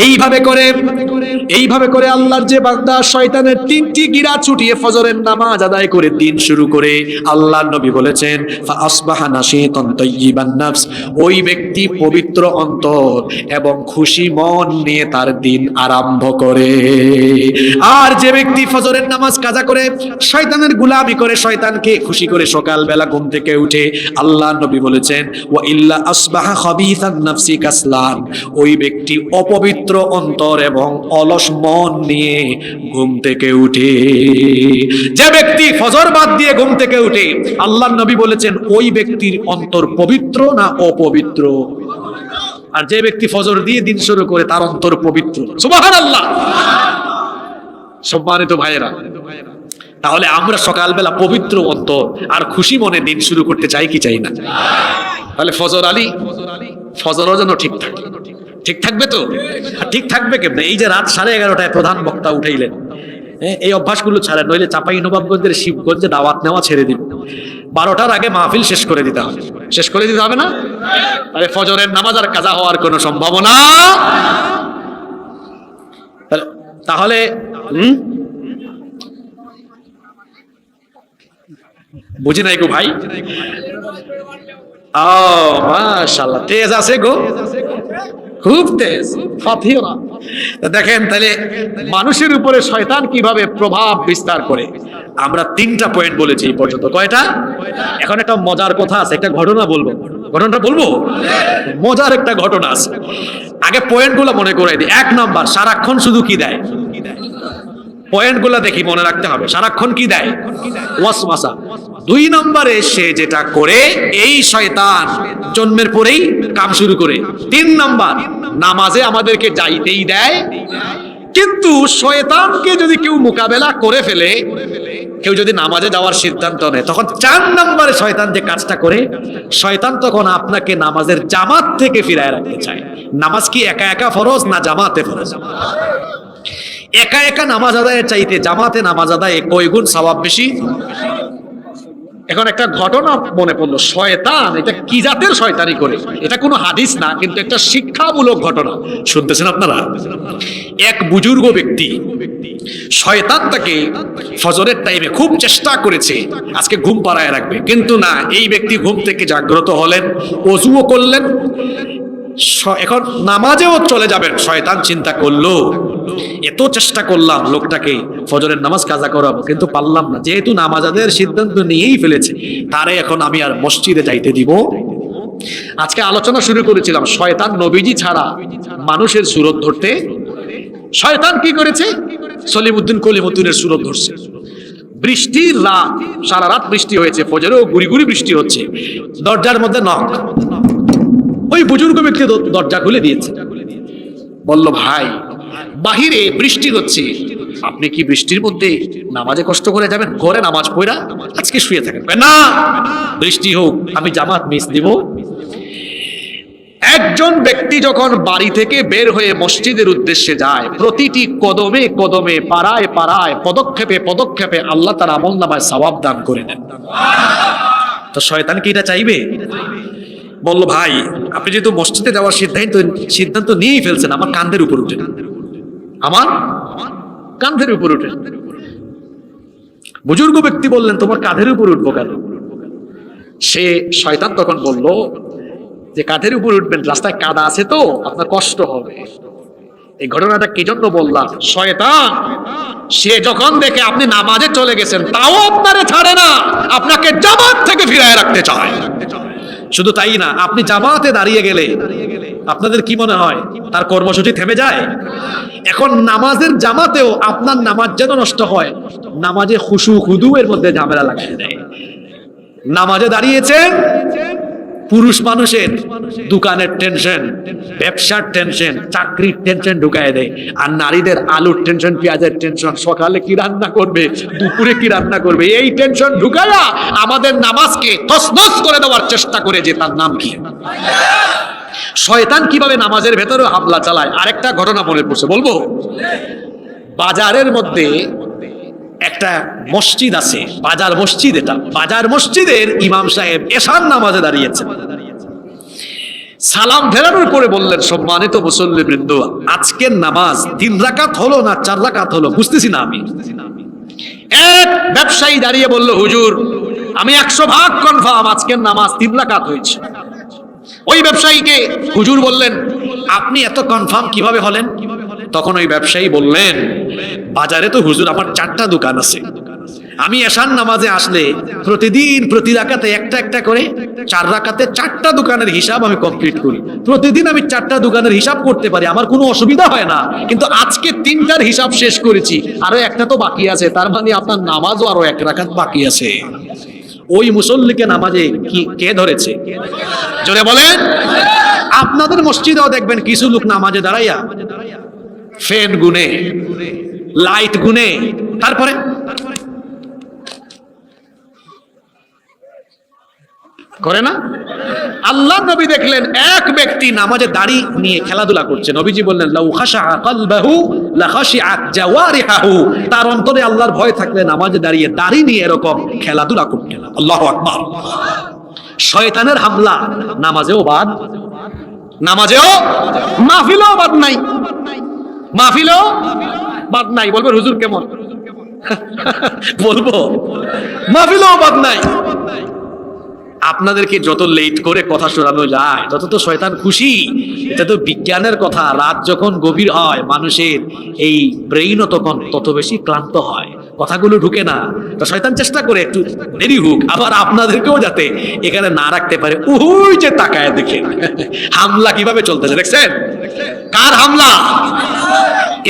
A: এইভাবে করে আল্লাহর যে বান্দা শয়তানের 3টি গিরা ছুটিয়ে ফজরের নামাজ আদায় করে দিন শুরু করে, আল্লাহর নবী বলেছেন ফা আসবাহা নাশীতান তাইয়িবান নাফস, ওই ব্যক্তি পবিত্র অন্তর এবং খুশি মন নিয়ে তার দিন আরম্ভ করে। আর যে ব্যক্তি ফজরের নামাজ কাজা করে শয়তানের গোলামি করে শয়তানকে খুশি করে সকালবেলা ঘুম থেকে উঠে, আল্লাহর নবী বলেছেন ওয়া ইল্লা আসবাহা খাবিসান নাফসি কাসলান, ওই ব্যক্তি অপবিত্র অন্তর এবং অলস মন নিয়ে ঘুম থেকে উঠে। যে ব্যক্তি ফজর বাদ দিয়ে ঘুম থেকে উঠে, আল্লাহর নবী বলেছেন ওই ব্যক্তির অন্তর পবিত্র না অপবিত্র? আর যে ব্যক্তি ফজর দিয়ে দিন শুরু করে তার অন্তর পবিত্র। সুবহানাল্লাহ। সম্মানিত ভাইয়েরা, তাহলে আমরা সকালবেলা পবিত্র অন্তর আর খুশি মনে দিন শুরু করতে চাই কি চাই না? তাহলে ফজরও যেন ঠিক থাকে। ঠিক থাকবে তো? আর ঠিক থাকবে কেমনে? এই যে রাত 11:30টায় প্রধান বক্তা উঠাইলেন, এই অভ্যাসগুলো ছাড়েন, নইলে চাপাই নবাবগঞ্জের শিবগঞ্জে দাওয়াত নেওয়া ছেড়ে দিব। 12টার আগে মাহফিল শেষ করে দিতে হবে। শেষ করে দিতে হবে না? আরে ফজরের নামাজ আর কাজা হওয়ার কোনো সম্ভাবনা। তাহলে বুঝি নাই গো ভাই। ও মাশাআল্লাহ, তেজ আছে গো, খুব তেজ। দেখেন তাহলে মানুষের উপরে শয়তান কিভাবে প্রভাব বিস্তার করে। আমরা 3টা পয়েন্ট বলেছি এই পর্যন্ত। কয়টা? এখন একটা মজার কথা আছে, একটা ঘটনা বলবো। ঘটনাটা বলবো? মজার একটা ঘটনা আছে। আগে পয়েন্টগুলো মনে করাই দিই। 1 নাম্বার, সারাক্ষণ শুধু কি দেয়? পয়েন্টগুলো দেখি, মনে রাখতে হবে। সারাক্ষণ কি দেয়? ওয়াসওয়াসা। 2 নম্বরে সে যেটা করে এই শয়তান জন্মের পরেই কাম শুরু করে। 3 নাম্বার, নামাজে আমাদেরকে যাইতেই দেয়, কিন্তু শয়তানকে যদি কেউ মোকাবেলা করে ফেলে, কেউ যদি নামাজে যাওয়ার সিদ্ধান্ত নেয়, তখন 4 নম্বরে শয়তান যে কাজটা করে, শয়তান তখন আপনাকে নামাজের জামাত থেকে ফিরায় রাখতে চায়। নামাজ কি একা একা ফরজ না জামাতে ফরজ? একা একা নামাজ আদায়ের চাইতে জামাতে নামাজ আদায়ে কয় গুণ সওয়াব বেশি? এখন একটা ঘটনা মনে পড়লো। শয়তান এটা কি জাতের শয়তানি করে, এটা কোনো হাদিস না, কিন্তু একটা শিক্ষামূলক ঘটনা। শুনতেছেন আপনারা? এক বুজুর্গ ব্যক্তি, শয়তান তাকে ফজরের টাইমে খুব চেষ্টা করেছে আজকে ঘুম পাড়ায় রাখবে, কিন্তু না, এই ব্যক্তি ঘুম থেকে জাগ্রত হলেন, ওযুও করলেন, এখন নামাজেও চলে যাবেন। শয়তান চিন্তা করলো, এত চেষ্টা করলাম লোকটাকে ফজরের নামাজ কাজা করাবো, কিন্তু পারলাম না। যেহেতু নামাজ আদায়ের সিদ্ধান্ত নিয়েই ফেলেছে, তারে এখন আমি আর মসজিদে যাইতে দিব। আজকে আলোচনা শুরু করেছিলাম, শয়তান নবীজি ছাড়া মানুষের সুরত ধরতে। শয়তান কি করেছে? সলিমুদ্দিন কলিমুদ্দিনের সুরত ধরছে। বৃষ্টির রাত, সারা রাত বৃষ্টি হয়েছে, ফজরেও গুড়ি গুড়ি বৃষ্টি হচ্ছে, দরজার মধ্যে নক। ওই বুজুর্গ ব্যক্তি দরজা খুলে দিয়েছে, বলল ভাই বাহিরে বৃষ্টি হচ্ছে, আপনি কি বৃষ্টির মধ্যে নামাজে কষ্ট করে যাবেন? ঘরে নামাজ পড়া আজকে শুয়ে থাকেন। না, বৃষ্টি হোক, আমি জামাত মিস দিব। একজন ব্যক্তি যখন বাড়ি থেকে বের হয়ে মসজিদের উদ্দেশ্যে যায়, প্রতিটি কদমে কদমে, পাড়ায় পাড়ায়, পদক্ষেপে পদক্ষেপে আল্লাহ তার আমলনামায় সওয়াব দান করে দেন। তো শয়তান কি এটা চাইবে? বলল ভাই আপনি যেহেতু মসজিদে যাওয়ার সিদ্ধান্ত নিয়েই ফেলছেন, আমার কাঁধের উপর উঠেন, আমার কাঁধের উপর উঠেন। বুজুর্গ ব্যক্তি বললেন তোমার কাঁধের উপর উঠবো কেন? সে শয়তান তখন বলল যে কাঁধের উপর উঠবেন, রাস্তায় কাদা আছে তো আপনার কষ্ট হবে। এই ঘটনাটা কি জন্য বললাম? শয়তান সে যখন দেখে আপনি নামাজে চলে গেছেন, তাও আপনারে ছাড়ে না, আপনাকে জামাত থেকে ফিরায় রাখতে চায়। শুধু তাই না, আপনি জামাতে দাঁড়িয়ে গেলে আপনাদের কি মনে হয় তার কর্মসূচি থেমে যায়? এখন নামাজের জামাতেও আপনার নামাজ যেন নষ্ট হয়, নামাজে খুশু খুদু এর মধ্যে ঝামেলা লাগায় দেয়। নামাজে দাঁড়িয়েছেন, পুরুষ মানুষের দোকানের টেনশন, ব্যবসার টেনশন, চাকরির টেনশন ঢুকায় দেয়, আর নারীদের আলুর টেনশন, পেঁয়াজের টেনশন, সকালে কি রান্না করবে, দুপুরে কি রান্না করবে, এই টেনশন ঢুকায়া আমাদের নামাজকে তছনছ করে দেওয়ার চেষ্টা করে, যে তার নাম কি। শয়তান কিভাবে নামাজের ভেতরে হামলা চালায়, আরেকটা ঘটনা মনে পড়ছে, বলবো। বাজারের মধ্যে একটা মসজিদ আছে, বাজার মসজিদ। এটা বাজার মসজিদের ইমাম সাহেব এশার নামাজে দাঁড়িয়েছেন। সালাম ফেরানোর পরে বললেন, সম্মানিত মুসল্লিবৃন্দ, আজকের নামাজ 3 রাকাত হলো না 4 রাকাত হলো বুঝতেছি না আমি। এক ব্যবসায়ী দাঁড়িয়ে বলল, হুজুর আমি 100% কনফার্ম আজকের নামাজ 3 রাকাত হয়েছে। ওই ব্যবসায়ীকে হুজুর বললেন, আপনি এত কনফার্ম কিভাবে হলেন? তখন ওই ব্যবসায়ী বললেন, বাজারে তো হুজুর আমার 4টা দোকান আছে, আমি এশার নামাজে আসলে প্রতিদিন প্রতি রাকাতে একটা একটা করে 4 রাকাতে 4টা দোকানের হিসাব আমি কমপ্লিট করি। প্রতিদিন আমি 4টা দোকানের হিসাব করতে পারি, আমার কোনো অসুবিধা হয় না। কিন্তু আজকে 3টার হিসাব শেষ করেছি, আরো একটা তো বাকি আছে, তার মানে আপনার নামাজও আরো 1 রাকাত বাকি আছে। ওই মুসল্লিকে নামাজে কি কে ধরেছে? জোরে বলেন। আপনাদের মসজিদেও দেখবেন কিছু লোক নামাজে দাঁড়াইয়া ফ্যান গুনে, লাইট গুনে, তারপরে করে না। আল্লাহ নবী দেখলেন এক ব্যক্তি নামাজে দাড়ি নিয়ে খেলাধুলা করছে। নবীজি বললেন, লাউ খাশাআ কলবাহু লা খাশিআত জাওয়ারিহু, তার অন্তরে আল্লাহর ভয় থাকলে নামাজে দাঁড়িয়ে দাড়ি নিয়ে এরকম খেলাধুলা করতেন। আল্লাহু আকবার। শয়তানের হামলা নামাজেও বাদ, নামাজেও, মাহফিলেও বাদ নাই, মাহফিলেও বাদ নাই। বলবেন হুজুর কেমন? বলবো মাহফিলেও বাদ নাই। আপনাদেরকে যত লেট করে কথা শোনানো যায় তত তো শয়তান খুশি। এটা তো বিজ্ঞানের কথা। রাত যখন গভীর হয় মানুষের এই ব্রেইনও তখন তত বেশি ক্লান্ত হয়, কথাগুলো ঢুকে না। তো শয়তান চেষ্টা করে একটু দেরি হোক, আবার আপনাদেরকেও যাতে এখানে না রাখতে পারে। ওই যে তাকায় দেখেন হামলা কিভাবে চলতেছে, দেখছেন? কার হামলা?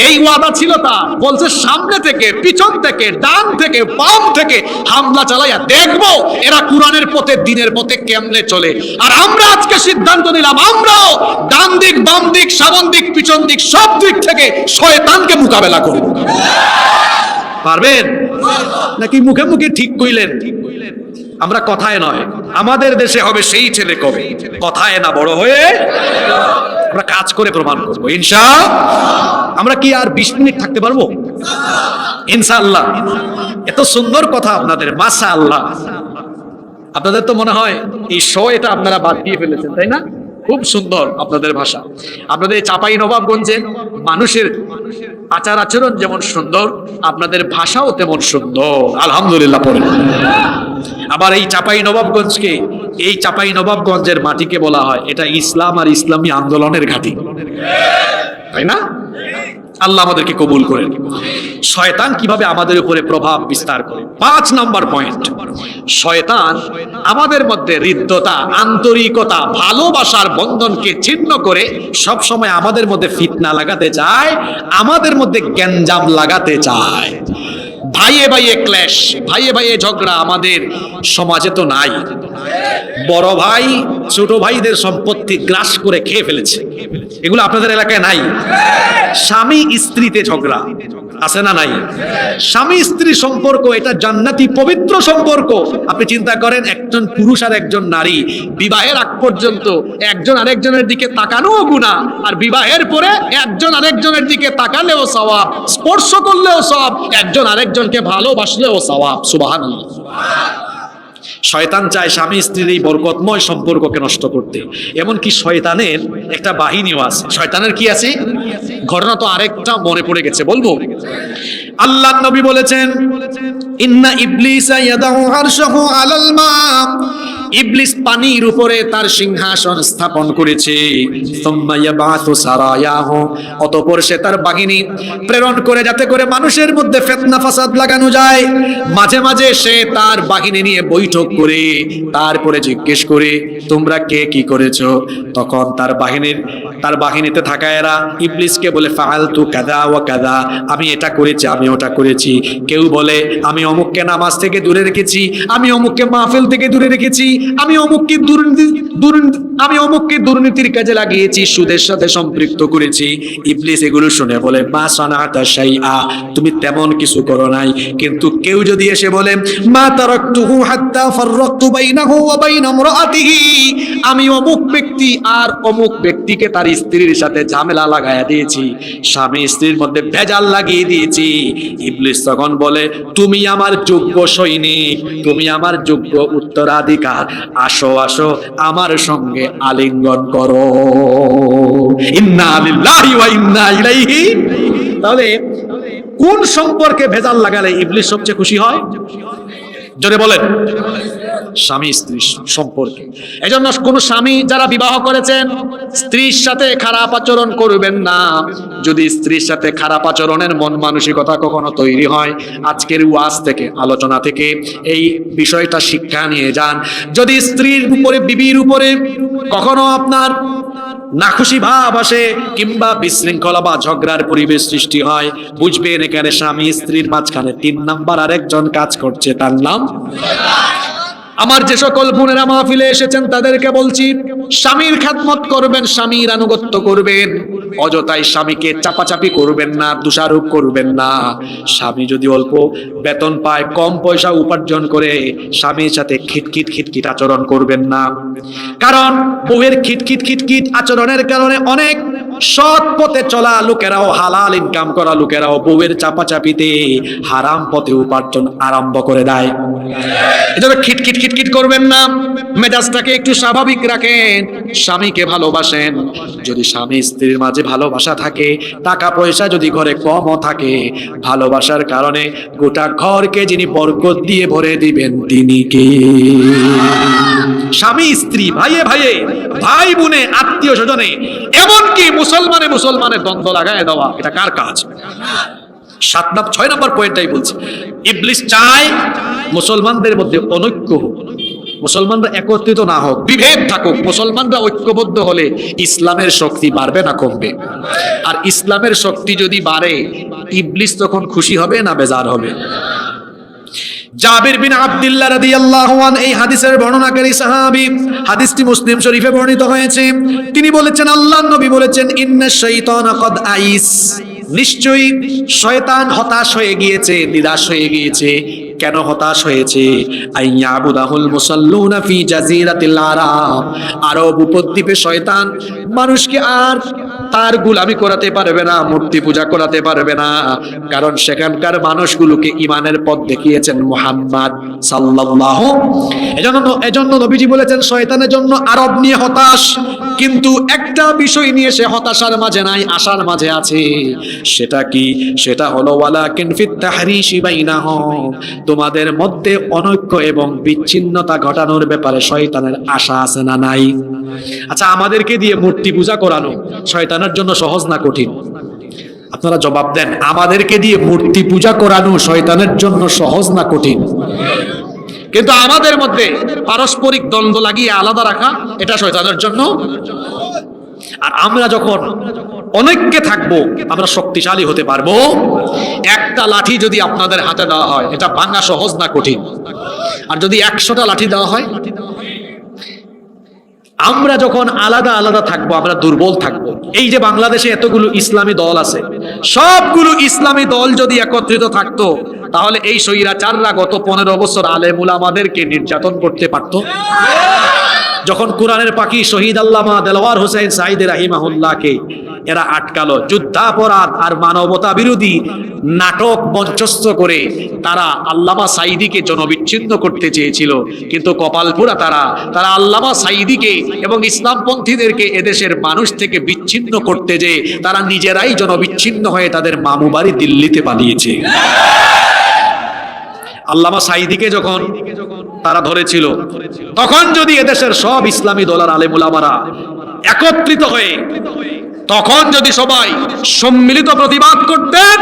A: এই ওয়াদা ছিল তা, বলছে সামনে থেকে, পিছন থেকে, ডান থেকে, বাম থেকে হামলা চালাইয়া দেখবো এরা কোরআনের পথে, দিনের পথে কেমনে চলে। আর আমরা আজকে সিদ্ধান্ত নিলাম, আমরাও ডান দিক, বাম দিক, সামন দিক, পিছন দিক, সব দিক থেকে শয়তানকে মোকাবেলা করব। পারবেন নাকি মুখে মুখে ঠিক কইলেন? আমরা কথায় নয়, আমাদের দেশে হবে সেই ছেলে কবে, কথায় না, বড় হয়ে আমরা কাজ করে প্রমাণ করবো ইনশাআল্লাহ। আমরা কি আর 20 মিনিট থাকতে পারবো? ইনশাআল্লাহ। এত সুন্দর কথা আপনাদের, মাশাআল্লাহ। আপনাদের তো মনে হয় এই শো এটা আপনারা বাদ দিয়ে ফেলেছেন, তাই না? খুব সুন্দর আপনাদের ভাষা। আপনাদের চাপাই নবাবগঞ্জের মানুষের আচার আচরণ যেমন সুন্দর, আপনাদের ভাষাও তেমন সুন্দর, আলহামদুলিল্লাহ পড়ে। আবার এই চাপাই নবাবগঞ্জকে, এই চাপাই নবাবগঞ্জের মাটিকে বলা হয় এটা ইসলাম আর ইসলামী আন্দোলনের ঘাঁটি, তাই না? আল্লাহ আমাদেরকে কবুল করেন। শয়তান কিভাবে আমাদের উপরে প্রভাব বিস্তার করে? 5 নম্বর পয়েন্ট, শয়তান আমাদের মধ্যে হৃদ্যতা, আন্তরিকতা, ভালোবাসার বন্ধনকে ছিন্ন করে সব সময় আমাদের মধ্যে ফিতনা লাগাতে চায়, আমাদের মধ্যে গ্যাঞ্জাম লাগাতে চায়। ভাইয়ে ভাইয়ে ক্লেশ, ভাইয়ে ভাইয়ে ঝগড়া আমাদের সমাজে তো নাই। বড় ভাই ছোট ভাইদের সম্পত্তি গ্রাস করে খেয়ে ফেলেছে, এগুলো আপনাদের এলাকায় নাই? স্বামী স্ত্রীতে ঝগড়া আছে না নাই? স্বামী স্ত্রী সম্পর্ক এটা জান্নাতি পবিত্র সম্পর্ক। আপনি চিন্তা করেন, একজন পুরুষ আর একজন নারী বিবাহের আগ পর্যন্ত একজন আরেকজনের দিকে তাকানোও গুনাহ, আর বিবাহের পরে একজন আরেকজনের দিকে তাকালেও সওয়াব, স্পর্শ করলেও সওয়াব, একজন আরেকজনকে ভালোবাসলেও সওয়াব। সুবহানাল্লাহ। শয়তান চায় স্বামী স্ত্রীর এই বরকতময় সম্পর্ককে নষ্ট করতে। এমনকি শয়তানের একটা বাহিনীও আছে। শয়তানের কি আছে? ঘটনা তো আরেকটা মনে পড়ে গেছে, বলবো। আল্লাহর নবী বলেছেন, ইন্না ইবলিসা ইয়াদাউ আরশাহু আলাল মা, ইবলিস পানির উপরে তার সিংহাসন স্থাপন করেছে। সুম্মা ইয়াবাতু সারায়াহু, অতঃপর সে তার বাহিনী প্রেরণ করে যাতে করে মানুষের মধ্যে ফিতনা ফাসাদ লাগানো যায়। মাঝে মাঝে সে তার বাহিনী নিয়ে বৈঠক করে তারপরে জিজ্ঞেস করে, তোমরা কে কি করেছো? তখন তার বাহিনীতে থাকা এরা ইবলিসকে বলে, ফাআলতু কাযা ওয়া কাযা, আমি এটা করেছি, আমি ওটা করেছি। কেউ বলে, আমি অমুককে নামাজ থেকে দূরে রেখেছি, আমি অমুককে মাহফিল থেকে দূরে রেখেছি। আমি অমুককে দুর্নীতির কাজে লাগিয়েছি, সুদের সাথে সম্পৃক্ত করেছি। ইবলিস এগুলো শুনে বলে মা সানাতা শাইআ, তুমি তেমন কিছু করো নাই। কিন্তু কেউ যদি এসে বলে মা তারাকতুহু হাত্তা ফাররাকতু বাইনাহু ওয়া বাইনা ইমরাআতিহি, আমি অমুক ব্যক্তি আর অমুক ব্যক্তিকে তার স্ত্রীর সাথে ঝামেলা লাগায়া দিয়েছি, স্বামী স্ত্রীর মধ্যে ভেজাল লাগিয়ে দিয়েছি, ইবলিস তখন বলে তুমি আমার যোগ্য সৈনিক, তুমি আমার যোগ্য উত্তরাধিকার, আসো আসো আমার সঙ্গে আলিঙ্গন করো। ইন্না লিল্লাহি ওয়া ইন্না ইলাইহি। তাহলে কোন সম্পর্কে ভেজাল লাগালে ইবলিস সবচেয়ে খুশি হয়? জোরে বলেন। স্বামী স্ত্রী সম্পর্কে। এজন্য কোন স্বামী যারা বিবাহ করেছেন স্ত্রীর সাথে খারাপ আচরণ করবেন না। যদি স্ত্রীর সাথে খারাপ আচরণের মন মানসিকতা কখনো তৈরি হয়, আজকের ওয়াজ থেকে, আলোচনা থেকে এই বিষয়টা শিক্ষা নিয়ে যান। যদি স্ত্রীর উপরে, বিবির উপরে কখনো আপনার নাখুশি ভাব আসে কিংবা বিশৃঙ্খলা বা ঝগড়ার পরিবেশ সৃষ্টি হয়, বুঝবেন এখানে স্বামী স্ত্রীর মাঝখানে 3 নাম্বার আরেকজন কাজ করছে, তার নাম। আমার যে সকল বোনেরা মাহফিলে এসেছেন তাদেরকে বলছি, স্বামীর খেদমত করবেন, স্বামীর আনুগত্য করবেন, অযথাই স্বামীকে চাপাচাপি করবেন না, দোষারোপ করবেন না। স্বামী যদি অল্প বেতন পায়, কম পয়সা উপার্জন করে, স্বামীর সাথে খিটখিট আচরণ করবেন না। কারণ বউয়ের খিটখিট আচরণের কারণে অনেক সৎ পথে চলা লোকেরাও, হালাল ইনকাম করা লোকেরাও বউয়ের চাপাচাপিতে হারাম পথে উপার্জন আরম্ভ করে দেয়। এজন্য খিটখিট করবেন না, মেজাজটাকে একটু স্বাভাবিক রাখেন, স্বামীকে ভালোবাসেন। যদি স্বামী স্ত্রীর মাঝে ভালোবাসা থাকে, টাকা পয়সা যদি ঘরে কমও থাকে, ভালোবাসার কারণে গোটা ঘরকে যিনি বরকত দিয়ে ভরে দিবেন তিনি কে? স্বামী স্ত্রী, ভাইয়ে ভাইয়ে, ভাই বোনে, আত্মীয় স্বজনে, এমনকি মুসলমানের দ্বন্দ্ব লাগায় দেওয়া, এটা কার কাজ? 6 নম্বর পয়েন্টটাই বলছি। ইবলিস চায় মুসলমানদের মধ্যে অনৈক্য হোক, মুসলমানরা একত্রিত না হোক, বিভেদ থাকুক। মুসলমানরা ঐক্যবদ্ধ হলে ইসলামের শক্তি বাড়বে না কমবে? আর ইসলামের শক্তি যদি বাড়ে, ইবলিস তখন খুশি হবে না বেজার হবে? জাবির বিন আব্দুল্লাহ রাদিয়াল্লাহু আনহু এই হাদিসের বর্ণনাকারী সাহাবী, হাদিসটি মুসলিম শরীফে বর্ণিত হয়েছে। তিনি বলেছেন, আল্লাহর নবী বলেছেন, ইন্নাশ শাইতানা ক্বাদ আইস, নিশ্চয়ই শয়তান হতাশ হয়ে গিয়েছে, নিরাশ হয়ে গিয়েছে। কেন হতাশ হয়েছে? আইয়াবুদাহুল মুসাল্লুনা ফি জাজিরাতিল আরাব, আরব উপদ্বীপে শয়তান মানুষকে আর তার গোলামি করাতে পারবে না, মূর্তি পূজা করাতে পারবে না। কারণ সেখানকার মানুষগুলোকে ঈমানের পথ দেখিয়েছেন মুহাম্মদ সাল্লাল্লাহু। এজন্য নবীজি বলেছেন, শয়তানের জন্য আরব নিয়ে হতাশ, কিন্তু একটা বিষয় নিয়ে সে হতাশার মাঝে নাই, আশার মাঝে আছে। সেটা কি? সেটা হলো ওয়ালাকিন ফিত তাহরিশি বাইনাহুম, তোমাদের মধ্যে অনৈক্য এবং বিচ্ছিন্নতা ঘটানোর ব্যাপারে শয়তানের আশা আছে না নাই? আচ্ছা, আমাদেরকে দিয়ে মূর্তি পূজা করানো শয়তানের জন্য সহজ না কঠিন? আপনারা জবাব দেন। আমাদেরকে দিয়ে মূর্তি পূজা করানো শয়তানের জন্য সহজ না কঠিন? কিন্তু আমাদের মধ্যে পারস্পরিক দ্বন্দ্ব লাগিয়ে আলাদা রাখা, এটা শয়তানের জন্য। আর আমরা যখন অনৈক্যে থাকবো, আমরা শক্তিশালী হতে পারবো। একটা লাঠি যদি আপনাদের হাতে দেওয়া হয়, এটা ভাঙা সহজ না কঠিন? আর যদি 100টা লাঠি দেওয়া হয়? আমরা যখন আলাদা আলাদা থাকবো, আমরা দুর্বল থাকবো। এই যে বাংলাদেশে এতগুলো ইসলামী দল আছে, সবগুলো ইসলামী দল যদি একত্রিত থাকতো, তাহলে এই স্বৈরাচাররা গত 15 বছর আলেম উলামাদেরকে নির্যাতন করতে পারতো। যখন কোরআনের পাখি শহীদ আল্লামা দেলওয়ার হোসেন সাঈদী রাহিমাহুল্লাহকে এরা আটকালো, যুদ্ধাপরাধ আর মানবতা বিরোধী নাটক মঞ্চস্থ করে তারা আল্লামা সাঈদীকে জনবিচ্ছিন্ন করতে চেয়েছিল। কিন্তু কপালপুরা তারা আল্লামা সাঈদীকে এবং ইসলামপন্থীদেরকে এদেশের মানুষ থেকে বিচ্ছিন্ন করতে যে তারা নিজেরাই জনবিচ্ছিন্ন হয়ে তাদের মামু বাড়ি দিল্লিতে পালিয়েছে। আল্লামা সাঈদীকে যখন তারা ধরেছিল, তখন যদি এদেশের সব ইসলামী দলের আলেম উলামারা একত্রিত হয়ে তখন যদি সবাই সম্মিলিত প্রতিবাদ করতেন,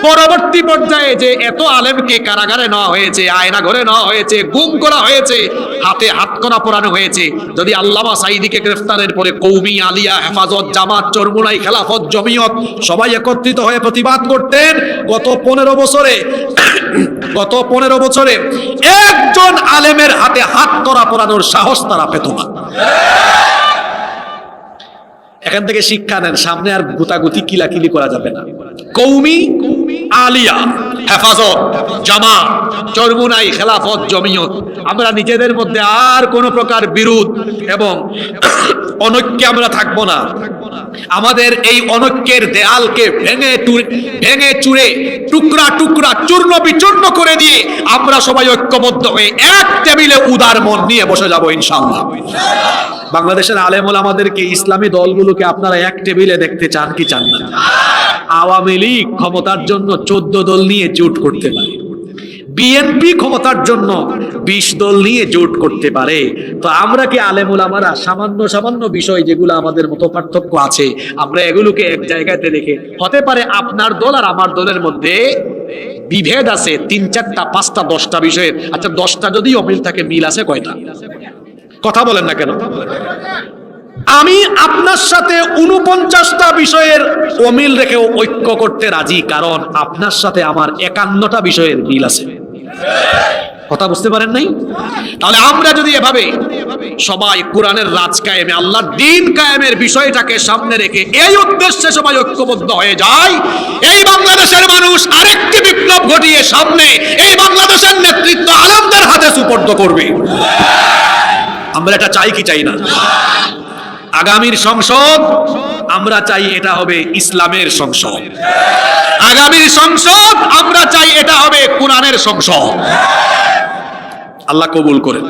A: পরবর্তী পর্যায়ে যে এত আলেমকে কারাগারে নেওয়া হয়েছে, আয়না ঘরে নেওয়া হয়েছে, গুম করা হয়েছে, হাতে হাতকড়া পরানো হয়েছে, যদি আল্লামা সাঈদীকে গ্রেফতারের পরে কওমি, আলিয়া, হেফাজত, জামাত, চরমুনাই, খেলাফত, জমিয়ত সবাই একত্রিত হয়ে প্রতিবাদ করতেন, গত 15 বছরে একজন আলেমের হাতে হাতকড়া পরানোর সাহস তারা পেত না। এখান থেকে শিক্ষা নেন, সামনে আর গুতাগুতি কিলাকিলি করা যাবে না। কওমি, আলিয়া, হেফাজত, জামাত, চরমুনাই, খেলাফত, জমিয়ত, আমরা নিজেদের মধ্যে আর কোন প্রকার বিরোধ এবং অনৈক্যে আমরা থাকবো না। আমাদের এই অনৈক্যের দেয়ালকে ভেঙে চুরে টুকরা টুকরা চূর্ণ বিচূর্ণ করে দিয়ে আমরা সবাই ঐক্যবদ্ধ হয়ে এক টেবিলে উদার মন নিয়ে বসে যাব ইনশাআল্লাহ। বাংলাদেশের আলেম ওলামাদেরকে, ইসলামী দলগুলোকে আপনারা এক টেবিলে দেখতে চান কি চান না? আওয়ামী লীগ ক্ষমতার জন্য 14 দল নিয়ে জোট করতে পারে, বিএনপি ক্ষমতার জন্য 20 দল নিয়ে জোট করতে পারে, তো আমরা কি আলেম ওলামারা সামান্য সামান্য বিষয় যেগুলো আমাদের মতো পার্থক্য আছে, আমরা এগুলোকে এক জায়গাতে রেখে, হতে পারে আপনার দল আর আমার দলের মধ্যে বিভেদ আছে 3, 4, 5, 10টা বিষয়ের, আচ্ছা 10টা যদি অমিল থাকে, মিল আছে কয়টা? কথা বলেন না কেন? আমি আপনার সাথে 49টা বিষয়ের অমিল রেখেও ঐক্য করতে রাজি, কারণ আপনার সাথে আমার 51টা বিষয়ের মিল আছে। কথা বুঝতে পারেন নাই? তাহলে আমরা যদি এভাবে সবাই কোরআনের রাজ কায়েমে, আল্লাহর দ্বীন কায়েমের বিষয়টাকে সামনে রেখে এই উদ্দেশ্যে সবাই ঐক্যবদ্ধ হয়ে যায়, এই বাংলাদেশের মানুষ আরেকটি বিপ্লব ঘটিয়ে সামনে এই বাংলাদেশের নেতৃত্ব আলেমদের হাতে সুপর্দ করবে। আমরা এটা চাই কি চাই না? আগামীর সংসদ আমরা চাই এটা হবে ইসলামের সংসদ, আগামীর সংসদ আমরা চাই এটা হবে কোরআনের সংসদ। আল্লাহ কবুল করেন।